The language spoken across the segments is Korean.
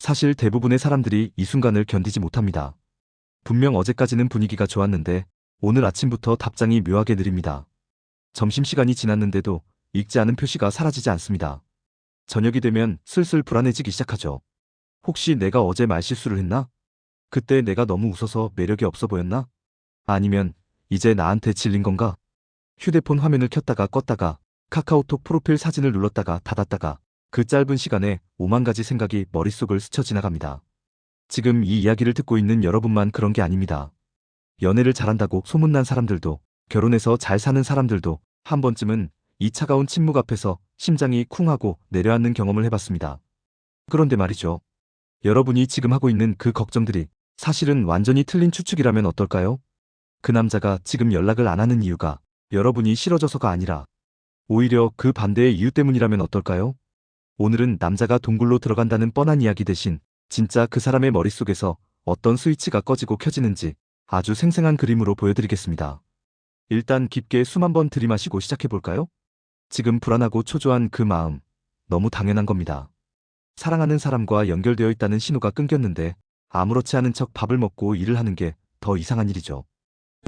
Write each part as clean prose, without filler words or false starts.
사실 대부분의 사람들이 이 순간을 견디지 못합니다. 분명 어제까지는 분위기가 좋았는데 오늘 아침부터 답장이 묘하게 느립니다. 점심시간이 지났는데도 읽지 않은 표시가 사라지지 않습니다. 저녁이 되면 슬슬 불안해지기 시작하죠. 혹시 내가 어제 말실수를 했나? 그때 내가 너무 웃어서 매력이 없어 보였나? 아니면 이제 나한테 질린 건가? 휴대폰 화면을 켰다가 껐다가 카카오톡 프로필 사진을 눌렀다가 닫았다가 그 짧은 시간에 5만 가지 생각이 머릿속을 스쳐 지나갑니다. 지금 이 이야기를 듣고 있는 여러분만 그런 게 아닙니다. 연애를 잘한다고 소문난 사람들도, 결혼해서 잘 사는 사람들도 한 번쯤은 이 차가운 침묵 앞에서 심장이 쿵 하고 내려앉는 경험을 해봤습니다. 그런데 말이죠. 여러분이 지금 하고 있는 그 걱정들이 사실은 완전히 틀린 추측이라면 어떨까요? 그 남자가 지금 연락을 안 하는 이유가 여러분이 싫어져서가 아니라 오히려 그 반대의 이유 때문이라면 어떨까요? 오늘은 남자가 동굴로 들어간다는 뻔한 이야기 대신 진짜 그 사람의 머릿속에서 어떤 스위치가 꺼지고 켜지는지 아주 생생한 그림으로 보여드리겠습니다. 일단 깊게 숨 한번 들이마시고 시작해볼까요? 지금 불안하고 초조한 그 마음, 너무 당연한 겁니다. 사랑하는 사람과 연결되어 있다는 신호가 끊겼는데 아무렇지 않은 척 밥을 먹고 일을 하는 게 더 이상한 일이죠.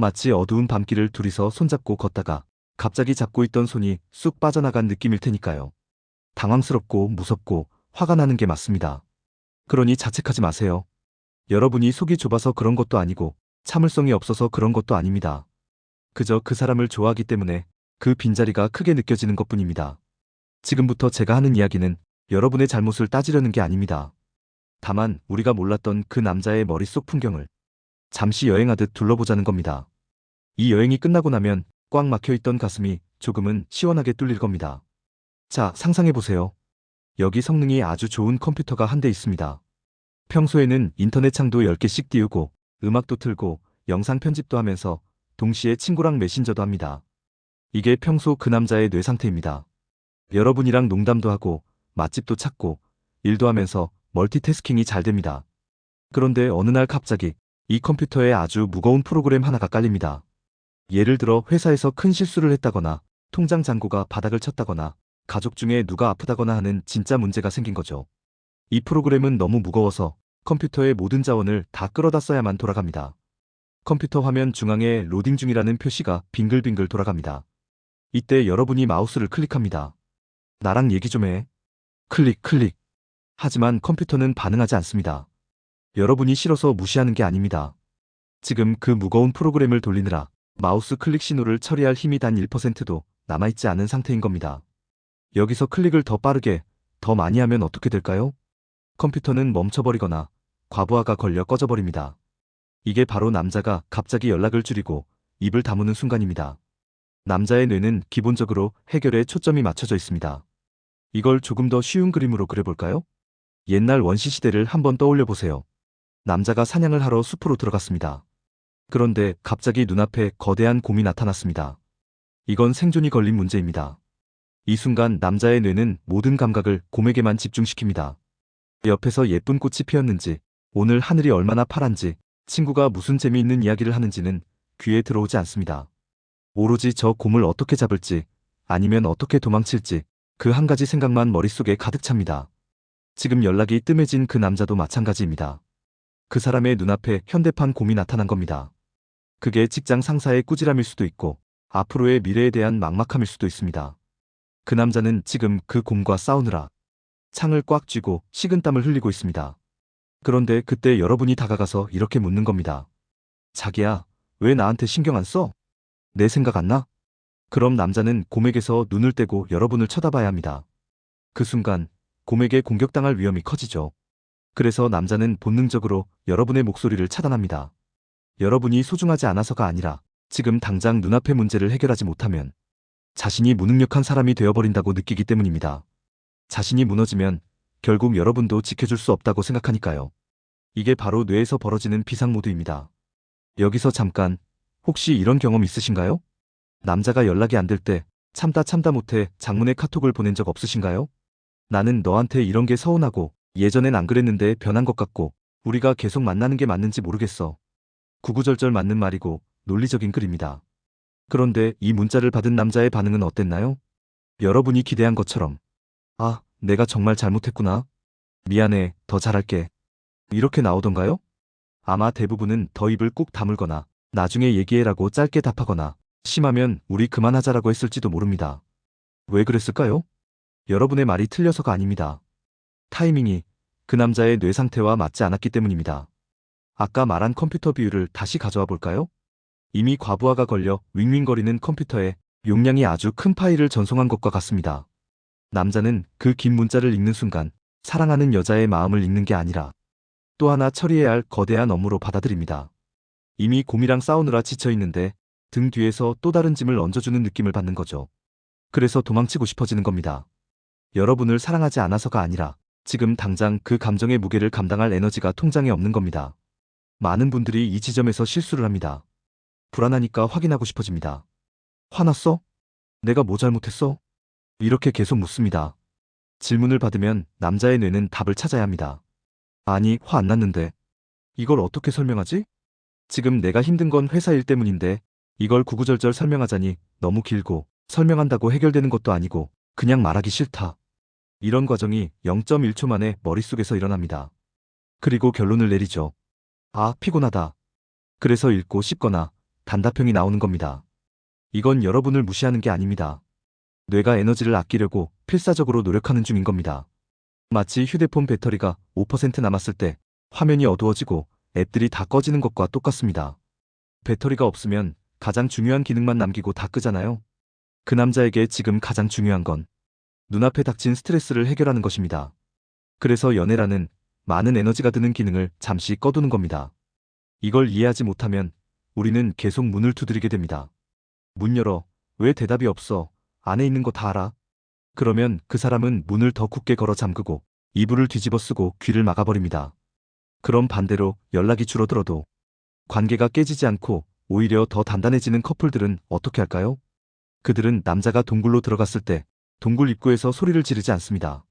마치 어두운 밤길을 둘이서 손잡고 걷다가 갑자기 잡고 있던 손이 쑥 빠져나간 느낌일 테니까요. 당황스럽고 무섭고 화가 나는 게 맞습니다. 그러니 자책하지 마세요. 여러분이 속이 좁아서 그런 것도 아니고 참을성이 없어서 그런 것도 아닙니다. 그저 그 사람을 좋아하기 때문에 그 빈자리가 크게 느껴지는 것뿐입니다. 지금부터 제가 하는 이야기는 여러분의 잘못을 따지려는 게 아닙니다. 다만 우리가 몰랐던 그 남자의 머릿속 풍경을 잠시 여행하듯 둘러보자는 겁니다. 이 여행이 끝나고 나면 꽉 막혀있던 가슴이 조금은 시원하게 뚫릴 겁니다. 자, 상상해보세요. 여기 성능이 아주 좋은 컴퓨터가 한 대 있습니다. 평소에는 인터넷 창도 10개씩 띄우고 음악도 틀고 영상 편집도 하면서 동시에 친구랑 메신저도 합니다. 이게 평소 그 남자의 뇌 상태입니다. 여러분이랑 농담도 하고 맛집도 찾고 일도 하면서 멀티태스킹이 잘 됩니다. 그런데 어느 날 갑자기 이 컴퓨터에 아주 무거운 프로그램 하나가 깔립니다. 예를 들어 회사에서 큰 실수를 했다거나 통장 잔고가 바닥을 쳤다거나 가족 중에 누가 아프다거나 하는 진짜 문제가 생긴 거죠. 이 프로그램은 너무 무거워서 컴퓨터의 모든 자원을 다 끌어다 써야만 돌아갑니다. 컴퓨터 화면 중앙에 로딩 중이라는 표시가 빙글빙글 돌아갑니다. 이때 여러분이 마우스를 클릭합니다. 나랑 얘기 좀 해. 클릭, 클릭. 하지만 컴퓨터는 반응하지 않습니다. 여러분이 싫어서 무시하는 게 아닙니다. 지금 그 무거운 프로그램을 돌리느라 마우스 클릭 신호를 처리할 힘이 단 1%도 남아있지 않은 상태인 겁니다. 여기서 클릭을 더 빠르게, 더 많이 하면 어떻게 될까요? 컴퓨터는 멈춰버리거나 과부하가 걸려 꺼져버립니다. 이게 바로 남자가 갑자기 연락을 줄이고 입을 다무는 순간입니다. 남자의 뇌는 기본적으로 해결에 초점이 맞춰져 있습니다. 이걸 조금 더 쉬운 그림으로 그려볼까요? 옛날 원시시대를 한번 떠올려 보세요. 남자가 사냥을 하러 숲으로 들어갔습니다. 그런데 갑자기 눈앞에 거대한 곰이 나타났습니다. 이건 생존이 걸린 문제입니다. 이 순간 남자의 뇌는 모든 감각을 곰에게만 집중시킵니다. 옆에서 예쁜 꽃이 피었는지, 오늘 하늘이 얼마나 파란지, 친구가 무슨 재미있는 이야기를 하는지는 귀에 들어오지 않습니다. 오로지 저 곰을 어떻게 잡을지, 아니면 어떻게 도망칠지, 그 한 가지 생각만 머릿속에 가득 찹니다. 지금 연락이 뜸해진 그 남자도 마찬가지입니다. 그 사람의 눈앞에 현대판 곰이 나타난 겁니다. 그게 직장 상사의 꾸지람일 수도 있고 앞으로의 미래에 대한 막막함일 수도 있습니다. 그 남자는 지금 그 곰과 싸우느라 창을 꽉 쥐고 식은땀을 흘리고 있습니다. 그런데 그때 여러분이 다가가서 이렇게 묻는 겁니다. 자기야, 왜 나한테 신경 안 써? 내 생각 안 나? 그럼 남자는 곰에게서 눈을 떼고 여러분을 쳐다봐야 합니다. 그 순간 곰에게 공격당할 위험이 커지죠. 그래서 남자는 본능적으로 여러분의 목소리를 차단합니다. 여러분이 소중하지 않아서가 아니라 지금 당장 눈앞의 문제를 해결하지 못하면 자신이 무능력한 사람이 되어버린다고 느끼기 때문입니다. 자신이 무너지면 결국 여러분도 지켜줄 수 없다고 생각하니까요. 이게 바로 뇌에서 벌어지는 비상모드입니다. 여기서 잠깐, 혹시 이런 경험 있으신가요? 남자가 연락이 안 될 때 참다 못해 장문의 카톡을 보낸 적 없으신가요? 나는 너한테 이런 게 서운하고 예전엔 안 그랬는데 변한 것 같고 우리가 계속 만나는 게 맞는지 모르겠어. 구구절절 맞는 말이고 논리적인 글입니다. 그런데 이 문자를 받은 남자의 반응은 어땠나요? 여러분이 기대한 것처럼 아, 내가 정말 잘못했구나. 미안해, 더 잘할게. 이렇게 나오던가요? 아마 대부분은 더 입을 꾹 다물거나 나중에 얘기해라고 짧게 답하거나 심하면 우리 그만하자라고 했을지도 모릅니다. 왜 그랬을까요? 여러분의 말이 틀려서가 아닙니다. 타이밍이 그 남자의 뇌 상태와 맞지 않았기 때문입니다. 아까 말한 컴퓨터 비율을 다시 가져와 볼까요? 이미 과부하가 걸려 윙윙거리는 컴퓨터에 용량이 아주 큰 파일을 전송한 것과 같습니다. 남자는 그 긴 문자를 읽는 순간 사랑하는 여자의 마음을 읽는 게 아니라 또 하나 처리해야 할 거대한 업무로 받아들입니다. 이미 곰이랑 싸우느라 지쳐 있는데 등 뒤에서 또 다른 짐을 얹어주는 느낌을 받는 거죠. 그래서 도망치고 싶어지는 겁니다. 여러분을 사랑하지 않아서가 아니라 지금 당장 그 감정의 무게를 감당할 에너지가 통장에 없는 겁니다. 많은 분들이 이 지점에서 실수를 합니다. 불안하니까 확인하고 싶어집니다. 화났어? 내가 뭐 잘못했어? 이렇게 계속 묻습니다. 질문을 받으면 남자의 뇌는 답을 찾아야 합니다. 아니, 화 안 났는데. 이걸 어떻게 설명하지? 지금 내가 힘든 건 회사 일 때문인데 이걸 구구절절 설명하자니 너무 길고 설명한다고 해결되는 것도 아니고 그냥 말하기 싫다. 이런 과정이 0.1초 만에 머릿속에서 일어납니다. 그리고 결론을 내리죠. 아, 피곤하다. 그래서 읽고 싶거나 단답형이 나오는 겁니다. 이건 여러분을 무시하는 게 아닙니다. 뇌가 에너지를 아끼려고 필사적으로 노력하는 중인 겁니다. 마치 휴대폰 배터리가 5% 남았을 때 화면이 어두워지고 앱들이 다 꺼지는 것과 똑같습니다. 배터리가 없으면 가장 중요한 기능만 남기고 다 끄잖아요. 그 남자에게 지금 가장 중요한 건 눈앞에 닥친 스트레스를 해결하는 것입니다. 그래서 연애라는 많은 에너지가 드는 기능을 잠시 꺼두는 겁니다. 이걸 이해하지 못하면 우리는 계속 문을 두드리게 됩니다. 문 열어. 왜 대답이 없어? 안에 있는 거 다 알아? 그러면 그 사람은 문을 더 굳게 걸어 잠그고 이불을 뒤집어 쓰고 귀를 막아버립니다. 그럼 반대로 연락이 줄어들어도 관계가 깨지지 않고 오히려 더 단단해지는 커플들은 어떻게 할까요? 그들은 남자가 동굴로 들어갔을 때 동굴 입구에서 소리를 지르지 않습니다.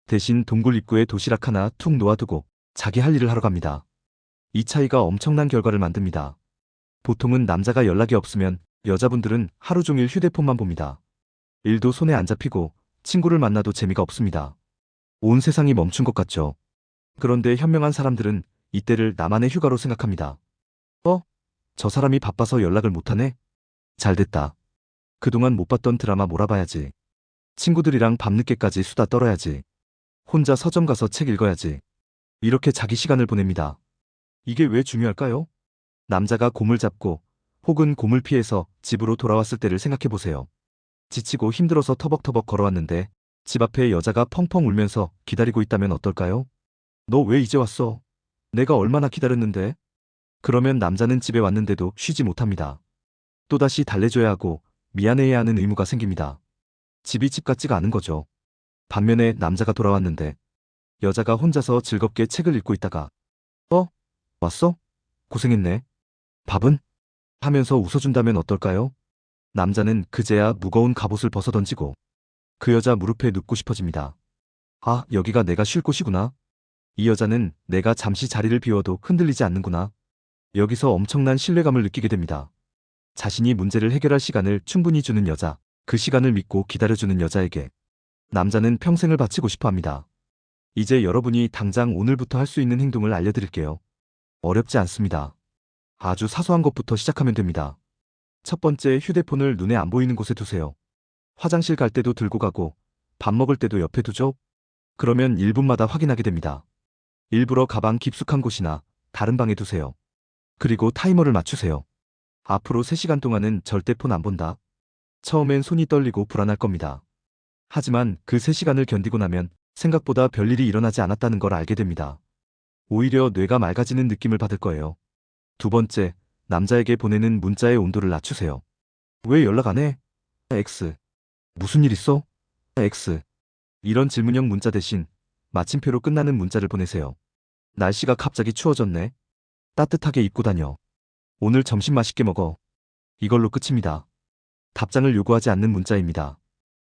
대신 동굴 입구에 도시락 하나 툭 놓아두고 자기 할 일을 하러 갑니다. 이 차이가 엄청난 결과를 만듭니다. 보통은 남자가 연락이 없으면 여자분들은 하루 종일 휴대폰만 봅니다. 일도 손에 안 잡히고 친구를 만나도 재미가 없습니다. 온 세상이 멈춘 것 같죠. 그런데 현명한 사람들은 이때를 나만의 휴가로 생각합니다. 저 사람이 바빠서 연락을 못하네? 잘됐다. 그동안 못 봤던 드라마 몰아봐야지. 친구들이랑 밤늦게까지 수다 떨어야지. 혼자 서점 가서 책 읽어야지. 이렇게 자기 시간을 보냅니다. 이게 왜 중요할까요? 남자가 곰을 잡고 혹은 곰을 피해서 집으로 돌아왔을 때를 생각해보세요. 지치고 힘들어서 터벅터벅 걸어왔는데 집 앞에 여자가 펑펑 울면서 기다리고 있다면 어떨까요? 너 왜 이제 왔어? 내가 얼마나 기다렸는데? 그러면 남자는 집에 왔는데도 쉬지 못합니다. 또다시 달래줘야 하고 미안해해야 하는 의무가 생깁니다. 집이 집 같지가 않은 거죠. 반면에 남자가 돌아왔는데 여자가 혼자서 즐겁게 책을 읽고 있다가 왔어? 고생했네. 밥은? 하면서 웃어준다면 어떨까요? 남자는 그제야 무거운 갑옷을 벗어던지고 그 여자 무릎에 눕고 싶어집니다. 아, 여기가 내가 쉴 곳이구나. 이 여자는 내가 잠시 자리를 비워도 흔들리지 않는구나. 여기서 엄청난 신뢰감을 느끼게 됩니다. 자신이 문제를 해결할 시간을 충분히 주는 여자, 그 시간을 믿고 기다려주는 여자에게 남자는 평생을 바치고 싶어 합니다. 이제 여러분이 당장 오늘부터 할 수 있는 행동을 알려드릴게요. 어렵지 않습니다. 아주 사소한 것부터 시작하면 됩니다. 첫 번째, 휴대폰을 눈에 안 보이는 곳에 두세요. 화장실 갈 때도 들고 가고 밥 먹을 때도 옆에 두죠? 그러면 1분마다 확인하게 됩니다. 일부러 가방 깊숙한 곳이나 다른 방에 두세요. 그리고 타이머를 맞추세요. 앞으로 3시간 동안은 절대 폰 안 본다. 처음엔 손이 떨리고 불안할 겁니다. 하지만 그 3시간을 견디고 나면 생각보다 별일이 일어나지 않았다는 걸 알게 됩니다. 오히려 뇌가 맑아지는 느낌을 받을 거예요. 두 번째, 남자에게 보내는 문자의 온도를 낮추세요. 왜 연락 안 해? X. 무슨 일 있어? X. 이런 질문형 문자 대신 마침표로 끝나는 문자를 보내세요. 날씨가 갑자기 추워졌네. 따뜻하게 입고 다녀. 오늘 점심 맛있게 먹어. 이걸로 끝입니다. 답장을 요구하지 않는 문자입니다.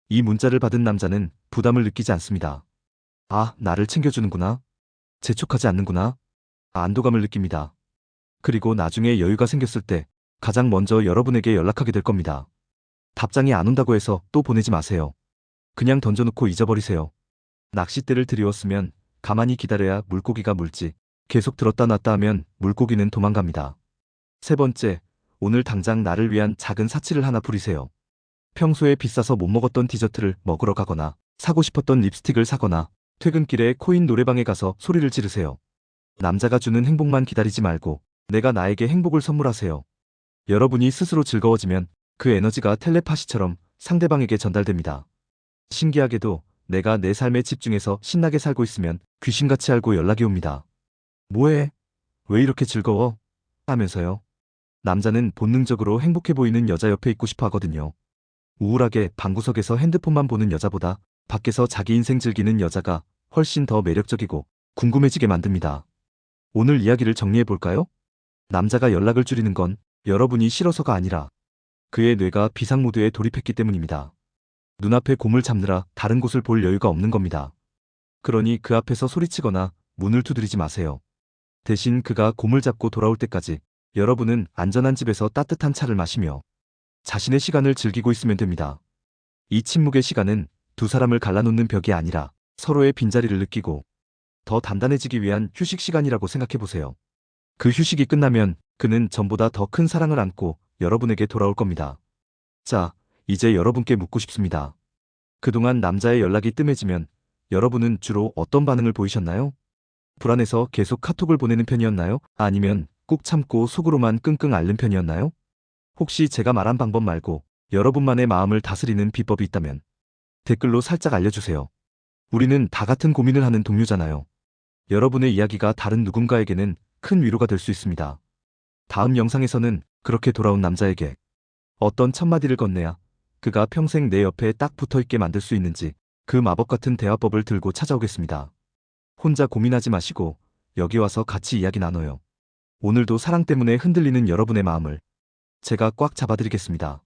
이 문자를 받은 남자는 부담을 느끼지 않습니다. 아, 나를 챙겨주는구나. 재촉하지 않는구나. 안도감을 느낍니다. 그리고 나중에 여유가 생겼을 때 가장 먼저 여러분에게 연락하게 될 겁니다. 답장이 안 온다고 해서 또 보내지 마세요. 그냥 던져놓고 잊어버리세요. 낚싯대를 들이웠으면 가만히 기다려야 물고기가 물지. 계속 들었다 놨다 하면 물고기는 도망갑니다. 세 번째, 오늘 당장 나를 위한 작은 사치를 하나 부리세요. 평소에 비싸서 못 먹었던 디저트를 먹으러 가거나 사고 싶었던 립스틱을 사거나 퇴근길에 코인 노래방에 가서 소리를 지르세요. 남자가 주는 행복만 기다리지 말고 내가 나에게 행복을 선물하세요. 여러분이 스스로 즐거워지면 그 에너지가 텔레파시처럼 상대방에게 전달됩니다. 신기하게도 내가 내 삶에 집중해서 신나게 살고 있으면 귀신같이 알고 연락이 옵니다. 뭐해? 왜 이렇게 즐거워? 하면서요. 남자는 본능적으로 행복해 보이는 여자 옆에 있고 싶어 하거든요. 우울하게 방구석에서 핸드폰만 보는 여자보다 밖에서 자기 인생 즐기는 여자가 훨씬 더 매력적이고 궁금해지게 만듭니다. 오늘 이야기를 정리해 볼까요? 남자가 연락을 줄이는 건 여러분이 싫어서가 아니라 그의 뇌가 비상 모드에 돌입했기 때문입니다. 눈앞에 곰을 잡느라 다른 곳을 볼 여유가 없는 겁니다. 그러니 그 앞에서 소리치거나 문을 두드리지 마세요. 대신 그가 곰을 잡고 돌아올 때까지 여러분은 안전한 집에서 따뜻한 차를 마시며 자신의 시간을 즐기고 있으면 됩니다. 이 침묵의 시간은 두 사람을 갈라놓는 벽이 아니라 서로의 빈자리를 느끼고 더 단단해지기 위한 휴식 시간이라고 생각해 보세요. 그 휴식이 끝나면 그는 전보다 더 큰 사랑을 안고 여러분에게 돌아올 겁니다. 자, 이제 여러분께 묻고 싶습니다. 그동안 남자의 연락이 뜸해지면 여러분은 주로 어떤 반응을 보이셨나요? 불안해서 계속 카톡을 보내는 편이었나요? 아니면 꾹 참고 속으로만 끙끙 앓는 편이었나요? 혹시 제가 말한 방법 말고 여러분만의 마음을 다스리는 비법이 있다면 댓글로 살짝 알려주세요. 우리는 다 같은 고민을 하는 동료잖아요. 여러분의 이야기가 다른 누군가에게는 큰 위로가 될 수 있습니다. 다음 영상에서는 그렇게 돌아온 남자에게 어떤 첫마디를 건네야 그가 평생 내 옆에 딱 붙어있게 만들 수 있는지 그 마법 같은 대화법을 들고 찾아오겠습니다. 혼자 고민하지 마시고 여기 와서 같이 이야기 나눠요. 오늘도 사랑 때문에 흔들리는 여러분의 마음을 제가 꽉 잡아드리겠습니다.